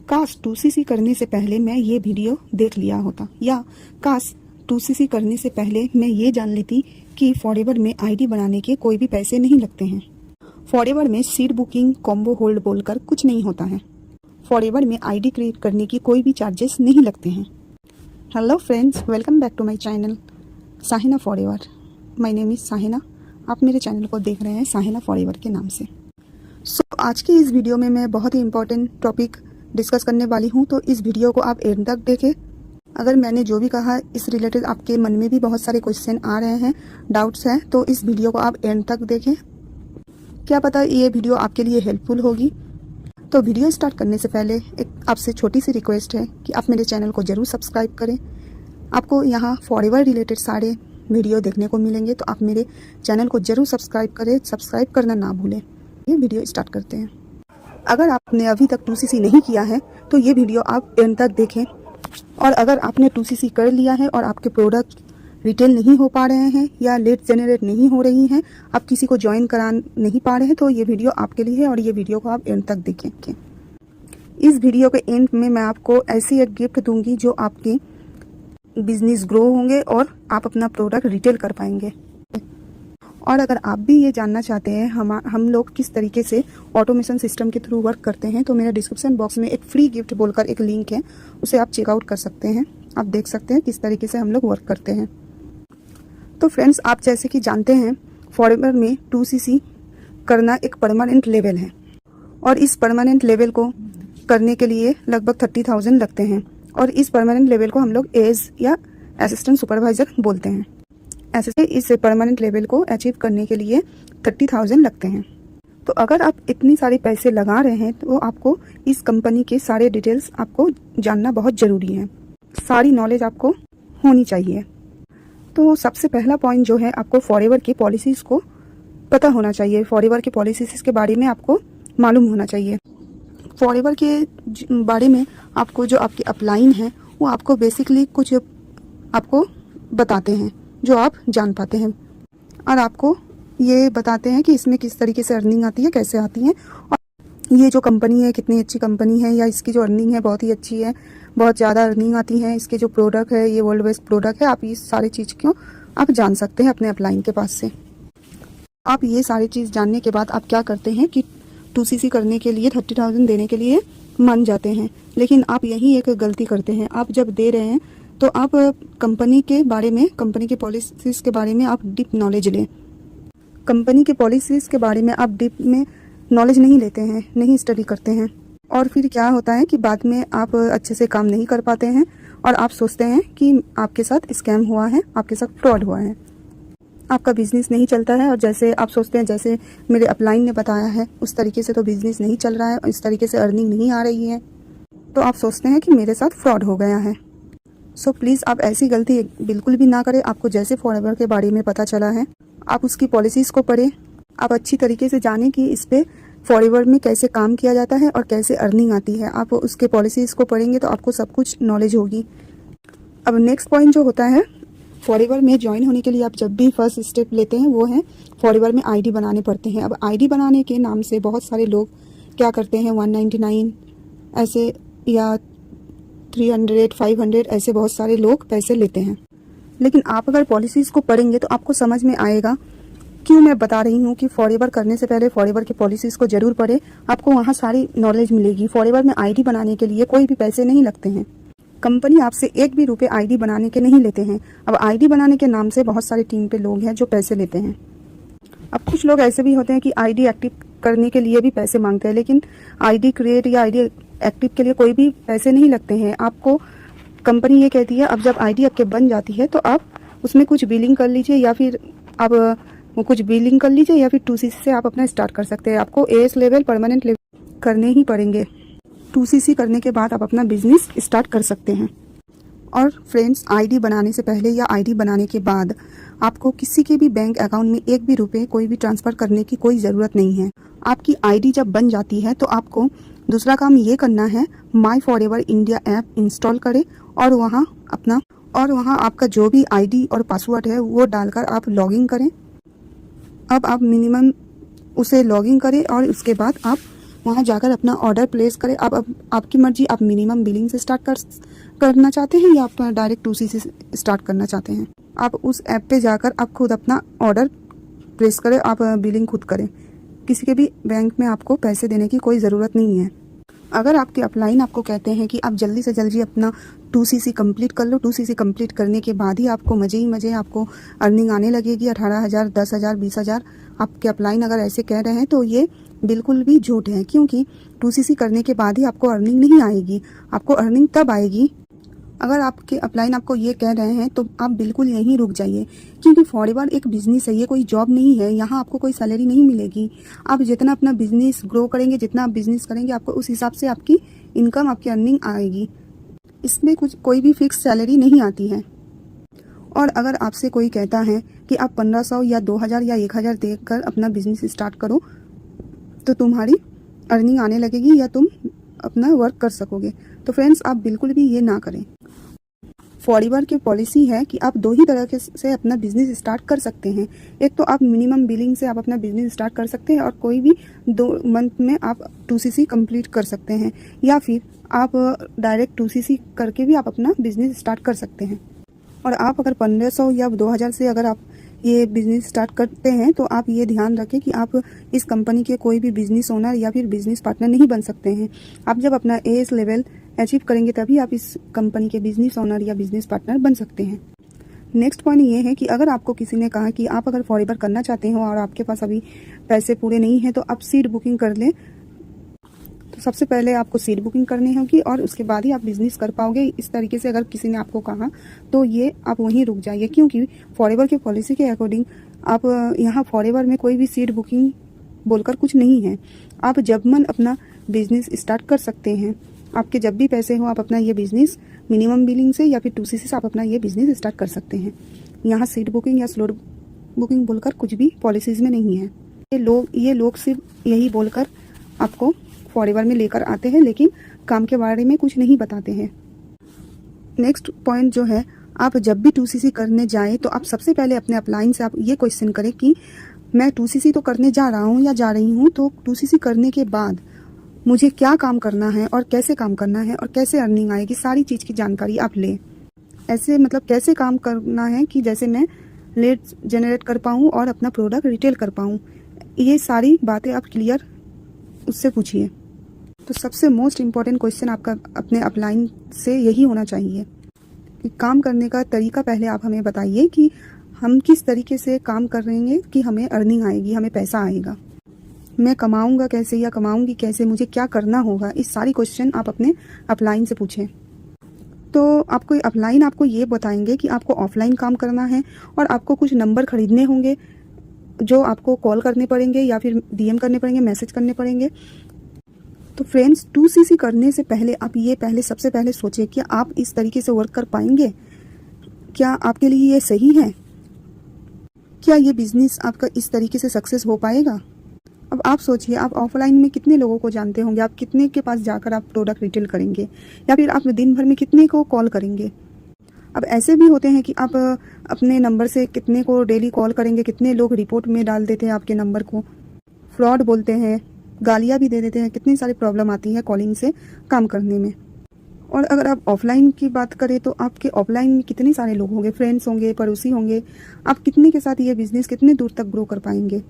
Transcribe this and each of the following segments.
काश 2cc करने से पहले मैं ये वीडियो देख लिया होता, या काश 2cc करने से पहले मैं ये जान लेती कि फॉरएवर में आईडी बनाने के कोई भी पैसे नहीं लगते हैं। फॉरएवर में सीट बुकिंग, कॉम्बो होल्ड बोलकर कुछ नहीं होता है। फॉरएवर में आईडी क्रिएट करने की कोई भी चार्जेस नहीं लगते हैं। Hello friends, welcome back to my channel Sahina forever. My name is Sahina. आप मेरे चैनल को देख रहे हैं साहिना फॉरएवर के नाम से। आज की इस वीडियो में मैं बहुत ही इंपॉर्टेंट टॉपिक डिस्कस करने वाली हूँ, तो इस वीडियो को आप एंड तक देखें। अगर मैंने जो भी कहा इस रिलेटेड आपके मन में भी बहुत सारे क्वेश्चन आ रहे हैं, डाउट्स हैं, तो इस वीडियो को आप एंड तक देखें। क्या पता ये वीडियो आपके लिए हेल्पफुल होगी। तो वीडियो स्टार्ट करने से पहले एक आपसे छोटी सी रिक्वेस्ट है कि आप मेरे चैनल को ज़रूर सब्सक्राइब करें। आपको यहाँ फॉरएवर रिलेटेड सारे वीडियो देखने को मिलेंगे, तो आप मेरे चैनल को ज़रूर सब्सक्राइब करें। सब्सक्राइब करना ना भूलें। ये वीडियो स्टार्ट करते हैं। अगर आपने अभी तक 2cc नहीं किया है तो ये वीडियो आप एंड तक देखें, और अगर आपने 2cc कर लिया है और आपके प्रोडक्ट रिटेल नहीं हो पा रहे हैं या लीड जनरेट नहीं हो रही हैं, आप किसी को ज्वाइन करा नहीं पा रहे हैं, तो ये वीडियो आपके लिए है और ये वीडियो को आप एंड तक देखें। इस वीडियो के एंड में मैं आपको ऐसी एक गिफ्ट दूंगी जो आपकी बिजनेस ग्रो होंगे और आप अपना प्रोडक्ट रिटेल कर पाएंगे। और अगर आप भी ये जानना चाहते हैं हम लोग किस तरीके से ऑटोमेशन सिस्टम के थ्रू वर्क करते हैं, तो मेरे डिस्क्रिप्शन बॉक्स में एक फ्री गिफ्ट बोलकर एक लिंक है, उसे आप चेकआउट कर सकते हैं। आप देख सकते हैं किस तरीके से हम लोग वर्क करते हैं। तो फ्रेंड्स, आप जैसे कि जानते हैं फॉरएवर में 2cc करना एक परमानेंट लेवल है, और इस परमानेंट लेवल को करने के लिए लगभग 30,000 लगते हैं, और इस परमानेंट लेवल को हम लोग एज या असिस्टेंट सुपरवाइजर बोलते हैं। ऐसे इस परमानेंट लेवल को अचीव करने के लिए 30,000 लगते हैं। तो अगर आप इतनी सारे पैसे लगा रहे हैं तो आपको इस कंपनी के सारे डिटेल्स आपको जानना बहुत ज़रूरी है। सारी नॉलेज आपको होनी चाहिए। तो सबसे पहला पॉइंट जो है, आपको फॉरएवर की पॉलिसीज़ को पता होना चाहिए। फॉरएवर की पॉलिसीज़ के बारे में आपको मालूम होना चाहिए। फॉरएवर के बारे में आपको जो आपकी अपलाइन है वो आपको बेसिकली कुछ आपको बताते हैं जो आप जान पाते हैं, और आपको ये बताते हैं कि इसमें किस तरीके से अर्निंग आती है, कैसे आती है, और ये जो कंपनी है कितनी अच्छी कंपनी है, या इसकी जो अर्निंग है बहुत ही अच्छी है, बहुत ज़्यादा अर्निंग आती है, इसके जो प्रोडक्ट है ये वर्ल्ड बेस्ट प्रोडक्ट है। आप ये सारी चीज़ क्यों आप जान सकते हैं अपने अपलाइन के पास से। आप ये सारी चीज़ जानने के बाद आप क्या करते हैं कि 2cc करने के लिए 30,000 देने के लिए मान जाते हैं। लेकिन आप यही एक गलती करते हैं। आप जब दे रहे हैं तो आप कंपनी के बारे में, कंपनी के पॉलिसीज़ के बारे में आप डीप नॉलेज लें। कंपनी के पॉलिसीज़ के बारे में आप डीप में नॉलेज नहीं लेते हैं, नहीं स्टडी करते हैं, और फिर क्या होता है कि बाद में आप अच्छे से काम नहीं कर पाते हैं और आप सोचते हैं कि आपके साथ स्कैम हुआ है, आपके साथ फ्रॉड हुआ है, आपका बिज़नेस नहीं चलता है। और जैसे आप सोचते हैं, जैसे मेरे अपलाइन ने बताया है उस तरीके से तो बिज़नेस नहीं चल रहा है, इस तरीके से अर्निंग नहीं आ रही है, तो आप सोचते हैं कि मेरे साथ फ्रॉड हो गया है। सो प्लीज़ आप ऐसी गलती बिल्कुल भी ना करें। आपको जैसे फॉरएवर के बारे में पता चला है, आप उसकी पॉलिसीज़ को पढ़ें। आप अच्छी तरीके से जानें कि इस पर फॉरएवर में कैसे काम किया जाता है और कैसे अर्निंग आती है। आप उसके पॉलिसीज़ को पढ़ेंगे तो आपको सब कुछ नॉलेज होगी। अब नेक्स्ट पॉइंट जो होता है, फॉरएवर में ज्वाइन होने के लिए आप जब भी फर्स्ट स्टेप लेते हैं वो है फॉरएवर में आईडी बनाने पड़ते हैं। अब आईडी बनाने के नाम से बहुत सारे लोग क्या करते हैं, 199 ऐसे या 300, 500 ऐसे बहुत सारे लोग पैसे लेते हैं। लेकिन आप अगर पॉलिसीज़ को पढ़ेंगे तो आपको समझ में आएगा क्यों मैं बता रही हूँ कि फॉरएवर करने से पहले फॉरएवर की पॉलिसीज़ को ज़रूर पढ़ें। आपको वहाँ सारी नॉलेज मिलेगी। फॉरएवर में आईडी बनाने के लिए कोई भी पैसे नहीं लगते हैं। कंपनी आपसे एक भी रुपये आईडी बनाने के नहीं लेते हैं। अब आईडी बनाने के नाम से बहुत सारे टीम पे लोग हैं जो पैसे लेते हैं। अब कुछ लोग ऐसे भी होते हैं कि आईडी एक्टिव करने के लिए भी पैसे मांगते हैं, लेकिन आईडी क्रिएट या आईडी एक्टिव के लिए कोई भी पैसे नहीं लगते हैं। आपको कंपनी ये कहती है अब जब आईडी आपके बन जाती है तो आप उसमें कुछ बिलिंग कर लीजिए, या फिर आप कुछ बिलिंग कर लीजिए, या फिर 2cc से आप अपना स्टार्ट कर सकते हैं। आपको एएस लेवल, परमानेंट लेवल करने ही पड़ेंगे। 2cc करने के बाद आप अपना बिजनेस स्टार्ट कर सकते हैं। और फ्रेंड्स, आईडी बनाने से पहले या आईडी बनाने के बाद आपको किसी के भी बैंक अकाउंट में एक भी रुपये कोई भी ट्रांसफ़र करने की कोई ज़रूरत नहीं है। आपकी आईडी जब बन जाती है तो आपको दूसरा काम ये करना है, माई फॉरएवर इंडिया ऐप इंस्टॉल करें और वहाँ आपका जो भी आईडी और पासवर्ड है वो डालकर आप लॉगिन करें। अब आप मिनिमम उसे लॉगिन करें और उसके बाद आप वहाँ जाकर अपना ऑर्डर प्लेस करें। अब आपकी मर्जी, आप मिनिमम बिलिंग से स्टार्ट करना चाहते हैं या आप डायरेक्ट 2C से स्टार्ट करना चाहते हैं। आप उस ऐप पे जाकर आप खुद अपना ऑर्डर प्लेस करें, आप बिलिंग खुद करें। किसी के भी बैंक में आपको पैसे देने की कोई ज़रूरत नहीं है। अगर आपके अपलाइन आपको कहते हैं कि आप जल्दी से जल्दी अपना 2CC कंप्लीट कर लो, 2CC कंप्लीट करने के बाद ही आपको मज़े ही मज़े आपको अर्निंग आने लगेगी, 18,000, 10,000, 20,000, आपके अपलाइन अगर ऐसे कह रहे हैं तो ये बिल्कुल भी झूठ है। क्योंकि 2CC करने के बाद ही आपको अर्निंग नहीं आएगी। आपको अर्निंग तब आएगी अगर आपके अपलाइन आपको ये कह रहे हैं तो आप बिल्कुल यहीं रुक जाइए। क्योंकि फॉरएवर एक बिज़नेस है, ये कोई जॉब नहीं है। यहाँ आपको कोई सैलरी नहीं मिलेगी। आप जितना अपना बिजनेस ग्रो करेंगे, जितना आप बिजनेस करेंगे, आपको उस हिसाब से आपकी इनकम, आपकी अर्निंग आएगी। इसमें कोई भी फिक्स सैलरी नहीं आती है। और अगर आपसे कोई कहता है कि आप 1500 या 2000 या 1000 देकर अपना बिजनेस स्टार्ट करो तो तुम्हारी अर्निंग आने लगेगी या तुम अपना वर्क कर सकोगे, तो फ्रेंड्स आप बिल्कुल भी ये ना करें। फॉरएवर की पॉलिसी है कि आप दो ही तरह से अपना बिजनेस स्टार्ट कर सकते हैं। एक तो आप मिनिमम बिलिंग से आप अपना बिजनेस स्टार्ट कर सकते हैं और कोई भी 2 मंथ में आप 2CC कंप्लीट कर सकते हैं, या फिर आप डायरेक्ट 2CC करके भी आप अपना बिजनेस स्टार्ट कर सकते हैं। और आप अगर 1500 या 2000 से अगर आप ये बिज़नेस स्टार्ट करते हैं तो आप ये ध्यान रखें कि आप इस कंपनी के कोई भी बिज़नेस ओनर या फिर बिज़नेस पार्टनर नहीं बन सकते हैं। आप जब अपना AS लेवल अचीव करेंगे तभी आप इस कंपनी के बिज़नेस ओनर या बिज़नेस पार्टनर बन सकते हैं। नेक्स्ट पॉइंट ये है कि अगर आपको किसी ने कहा कि आप अगर फॉरएवर करना चाहते हो और आपके पास अभी पैसे पूरे नहीं हैं तो आप सीड बुकिंग कर लें। तो सबसे पहले आपको सीड बुकिंग करनी होगी और उसके बाद ही आप बिज़नेस कर पाओगे। इस तरीके से अगर किसी ने आपको कहा तो ये आप वहीं रुक जाइए। क्योंकि फॉरएवर की पॉलिसी के अकॉर्डिंग आप यहाँ फॉरएवर में कोई भी सीड बुकिंग बोलकर कुछ नहीं है। आप जब मन अपना बिजनेस स्टार्ट कर सकते हैं। आपके जब भी पैसे हो आप अपना ये बिज़नेस मिनिमम बिलिंग से या फिर 2CC से आप अपना ये बिज़नेस स्टार्ट कर सकते हैं। यहाँ सीड बुकिंग या स्लॉट बुकिंग बोलकर कुछ भी पॉलिसीज़ में नहीं है। ये लोग सिर्फ यही बोलकर आपको फॉरएवर में लेकर आते हैं, लेकिन काम के बारे में कुछ नहीं बताते हैं। नेक्स्ट पॉइंट जो है, आप जब भी 2CC करने जाएं तो आप सबसे पहले अपने अपलाइन से आप ये क्वेश्चन करें कि मैं 2CC तो करने जा रहा हूँ या जा रही हूँ, तो 2CC करने के बाद मुझे क्या काम करना है और कैसे काम करना है और कैसे अर्निंग आएगी, सारी चीज़ की जानकारी आप लें। ऐसे मतलब कैसे काम करना है कि जैसे मैं लीड जनरेट कर पाऊँ और अपना प्रोडक्ट रिटेल कर पाऊँ, ये सारी बातें आप क्लियर उससे पूछिए। तो सबसे मोस्ट इम्पॉर्टेंट क्वेश्चन आपका अपने अपलाइन से यही होना चाहिए कि काम करने का तरीका पहले आप हमें बताइए कि हम किस तरीके से काम करेंगे कि हमें अर्निंग आएगी, हमें पैसा आएगा, मैं कमाऊंगा कैसे या कमाऊंगी कैसे, मुझे क्या करना होगा। इस सारी क्वेश्चन आप अपने अपलाइन से पूछें। तो आपको अपलाइन आपको ये बताएंगे कि आपको ऑफलाइन काम करना है और आपको कुछ नंबर खरीदने होंगे जो आपको कॉल करने पड़ेंगे या फिर DM करने पड़ेंगे, मैसेज करने पड़ेंगे। तो फ्रेंड्स 2CC करने से पहले आप ये सबसे पहले सोचें कि आप इस तरीके से वर्क कर पाएंगे, क्या आपके लिए ये सही है, क्या ये बिज़नेस आपका इस तरीके से सक्सेस हो पाएगा। अब आप सोचिए, आप ऑफलाइन में कितने लोगों को जानते होंगे, आप कितने के पास जाकर आप प्रोडक्ट रिटेल करेंगे या फिर आप दिन भर में कितने को कॉल करेंगे। अब ऐसे भी होते हैं कि आप अपने नंबर से कितने को डेली कॉल करेंगे, कितने लोग रिपोर्ट में डाल देते हैं आपके नंबर को, फ्रॉड बोलते हैं, गालियाँ भी दे देते हैं। कितनी सारी प्रॉब्लम आती है कॉलिंग से काम करने में। और अगर आप ऑफलाइन की बात करें तो आपके ऑफलाइन में कितने सारे लोग होंगे, फ्रेंड्स होंगे, पड़ोसी होंगे, आप कितने के साथ ये बिज़नेस कितने दूर तक ग्रो कर पाएंगे।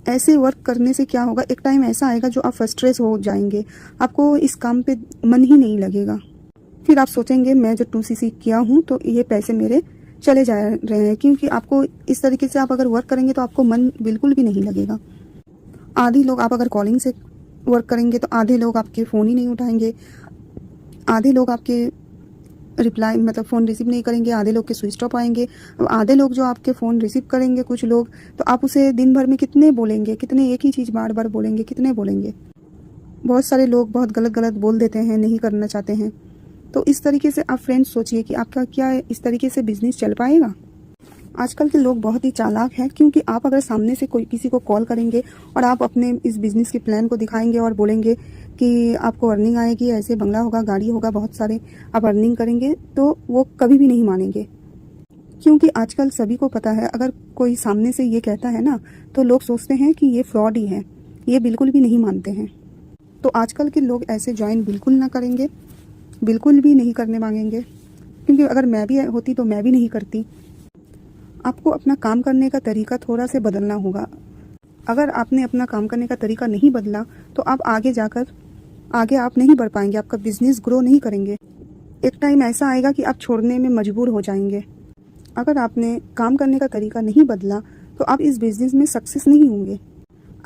ऐसे वर्क करने से क्या होगा, एक टाइम ऐसा आएगा जो आप फ्रस्ट्रेट हो जाएंगे, आपको इस काम पे मन ही नहीं लगेगा। फिर आप सोचेंगे मैं जो 2CC किया हूँ तो ये पैसे मेरे चले जा रहे हैं। क्योंकि आपको इस तरीके से आप अगर वर्क करेंगे तो आपको मन बिल्कुल भी नहीं लगेगा। आधे लोग आप अगर कॉलिंग से वर्क करेंगे तो आधे लोग आपके फ़ोन ही नहीं उठाएंगे, आधे लोग आपके रिप्लाई मतलब फ़ोन रिसीव नहीं करेंगे, आधे लोग के स्विच ऑफ आएंगे। अब आधे लोग जो आपके फ़ोन रिसीव करेंगे कुछ लोग, तो आप उसे दिन भर में कितने बोलेंगे, कितने एक ही चीज़ बार बार बोलेंगे, कितने बोलेंगे। बहुत सारे लोग बहुत गलत बोल देते हैं, नहीं करना चाहते हैं। तो इस तरीके से आप फ्रेंड्स सोचिए कि आपका क्या इस तरीके से बिज़नेस चल पाएगा। आजकल के लोग बहुत ही चालाक हैं, क्योंकि आप अगर सामने से कोई किसी को कॉल करेंगे और आप अपने इस बिज़नेस के प्लान को दिखाएंगे और बोलेंगे कि आपको अर्निंग आएगी, ऐसे बंगला होगा, गाड़ी होगा, बहुत सारे आप अर्निंग करेंगे, तो वो कभी भी नहीं मानेंगे। क्योंकि आजकल सभी को पता है, अगर कोई सामने से ये कहता है ना तो लोग सोचते हैं कि ये फ्रॉड ही है, ये बिल्कुल भी नहीं मानते हैं। तो आजकल के लोग ऐसे ज्वाइन बिल्कुल ना करेंगे, बिल्कुल भी नहीं करने मांगेंगे, क्योंकि अगर मैं भी होती तो मैं भी नहीं करती। आपको अपना काम करने का तरीका थोड़ा से बदलना होगा। अगर आपने अपना काम करने का तरीका नहीं बदला तो आप आगे आप नहीं बढ़ पाएंगे, आपका बिजनेस ग्रो नहीं करेंगे। एक टाइम ऐसा आएगा कि आप छोड़ने में मजबूर हो जाएंगे। अगर आपने काम करने का तरीका नहीं बदला तो आप इस बिज़नेस में सक्सेस नहीं होंगे।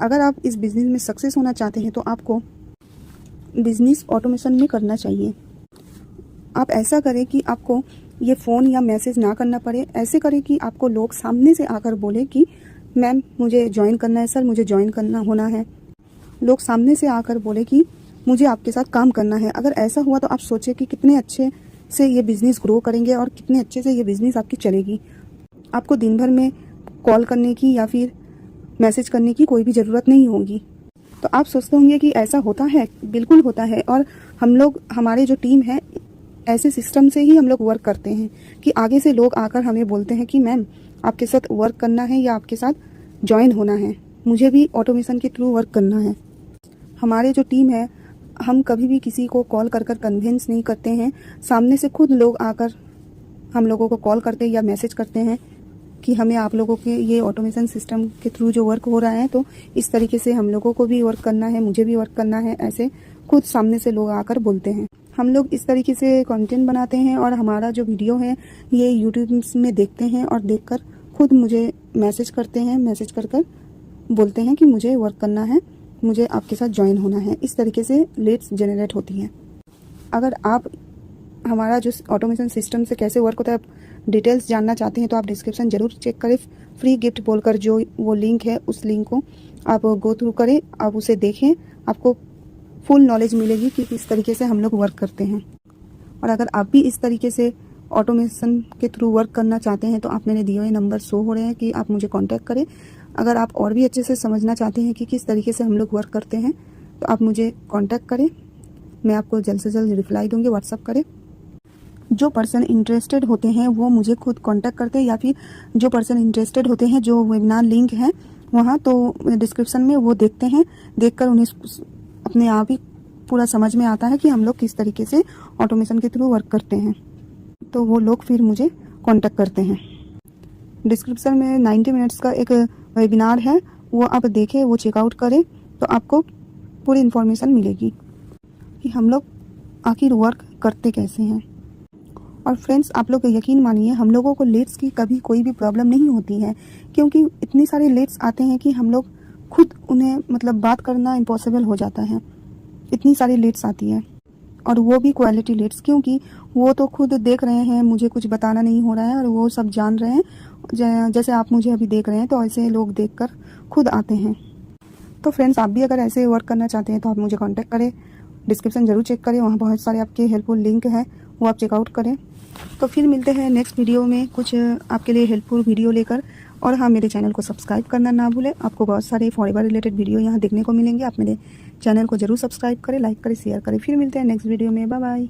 अगर आप इस बिज़नेस में सक्सेस होना चाहते हैं तो आपको बिज़नेस ऑटोमेशन में करना चाहिए। आप ऐसा करें कि आपको ये फ़ोन या मैसेज ना करना पड़े। ऐसे करें कि आपको लोग सामने से आकर बोले कि मैम मुझे ज्वाइन करना है, सर मुझे ज्वाइन करना होना है। लोग सामने से आकर बोले कि मुझे आपके साथ काम करना है। अगर ऐसा हुआ तो आप सोचें कि कितने अच्छे से ये बिज़नेस ग्रो करेंगे और कितने अच्छे से ये बिज़नेस आपकी चलेगी। आपको दिन भर में कॉल करने की या फिर मैसेज करने की कोई भी ज़रूरत नहीं होगी। तो आप सोचते होंगे कि ऐसा होता है? बिल्कुल होता है। और हम लोग, हमारे जो टीम है, ऐसे सिस्टम से ही हम लोग वर्क करते हैं कि आगे से लोग आकर हमें बोलते हैं कि मैम आपके साथ वर्क करना है या आपके साथ ज्वाइन होना है, मुझे भी ऑटोमेशन के थ्रू वर्क करना है। हमारे जो टीम है, हम कभी भी किसी को कॉल कर कन्विंस नहीं करते हैं। सामने से खुद लोग आकर हम लोगों को कॉल करते हैं या मैसेज करते हैं कि हमें आप लोगों के ये ऑटोमेशन सिस्टम के थ्रू जो वर्क हो रहा है तो इस तरीके से हम लोगों को भी वर्क करना है, मुझे भी वर्क करना है। ऐसे खुद सामने से लोग आकर बोलते हैं। हम लोग इस तरीके से कंटेंट बनाते हैं और हमारा जो वीडियो है ये यूट्यूब में देखते हैं और देखकर खुद मुझे मैसेज करते हैं, मैसेज कर बोलते हैं कि मुझे वर्क करना है, मुझे आपके साथ ज्वाइन होना है। इस तरीके से लीड्स जनरेट होती हैं। अगर आप हमारा जो ऑटोमेशन सिस्टम से कैसे वर्क होता है डिटेल्स जानना चाहते हैं तो आप डिस्क्रिप्शन ज़रूर चेक करें। फ्री गिफ्ट बोलकर जो वो लिंक है, उस लिंक को आप गो थ्रू करें, आप उसे देखें, आपको फुल नॉलेज मिलेगी कि किस तरीके से हम लोग वर्क करते हैं। और अगर आप भी इस तरीके से ऑटोमेशन के थ्रू वर्क करना चाहते हैं तो आप मेरे दिए हुए नंबर शो हो रहे हैं कि आप मुझे कांटेक्ट करें। अगर आप और भी अच्छे से समझना चाहते हैं कि किस तरीके से हम लोग वर्क करते हैं तो आप मुझे कांटेक्ट करें, मैं आपको जल्द से जल्द रिप्लाई दूंगी। व्हाट्सअप करें। जो पर्सन इंटरेस्टेड होते हैं वो मुझे खुद कांटेक्ट करते हैं, या फिर जो पर्सन इंटरेस्टेड होते हैं जो वेबिनार लिंक है वहाँ, तो डिस्क्रिप्शन में वो देखते हैं, देखकर उन्हें अपने आप ही पूरा समझ में आता है कि हम लोग किस तरीके से ऑटोमेशन के थ्रू वर्क करते हैं। तो वो लोग फिर मुझे कांटेक्ट करते हैं। डिस्क्रिप्शन में 90 मिनट्स का एक वेबिनार है, वो आप देखें, वो चेकआउट करें तो आपको पूरी इन्फॉर्मेशन मिलेगी कि हम लोग आखिर वर्क करते कैसे हैं। और फ्रेंड्स, आप लोग यकीन मानिए हम लोगों को लीड्स की कभी कोई भी प्रॉब्लम नहीं होती है, क्योंकि इतने सारे लीड्स आते हैं कि हम लोग खुद उन्हें बात करना इम्पॉसिबल हो जाता है। इतनी सारी लीड्स आती है और वो भी क्वालिटी लीड्स, क्योंकि वो तो खुद देख रहे हैं, मुझे कुछ बताना नहीं हो रहा है और वो सब जान रहे हैं। जैसे आप मुझे अभी देख रहे हैं तो ऐसे लोग देखकर खुद आते हैं। तो फ्रेंड्स, आप भी अगर ऐसे वर्क करना चाहते हैं तो आप मुझे कांटेक्ट करें। डिस्क्रिप्शन ज़रूर चेक करें, वहाँ बहुत सारे आपके हेल्पफुल लिंक हैं, वो आप चेकआउट करें। तो फिर मिलते हैं नेक्स्ट वीडियो में कुछ आपके लिए हेल्पफुल वीडियो लेकर। और हाँ, मेरे चैनल को सब्सक्राइब करना ना भूलें, आपको बहुत सारे फॉरेवर रिलेटेड वीडियो यहाँ देखने को मिलेंगे। आप मेरे चैनल को जरूर सब्सक्राइब करें, लाइक करें, शेयर करें। फिर मिलते हैं नेक्स्ट वीडियो में। Bye bye.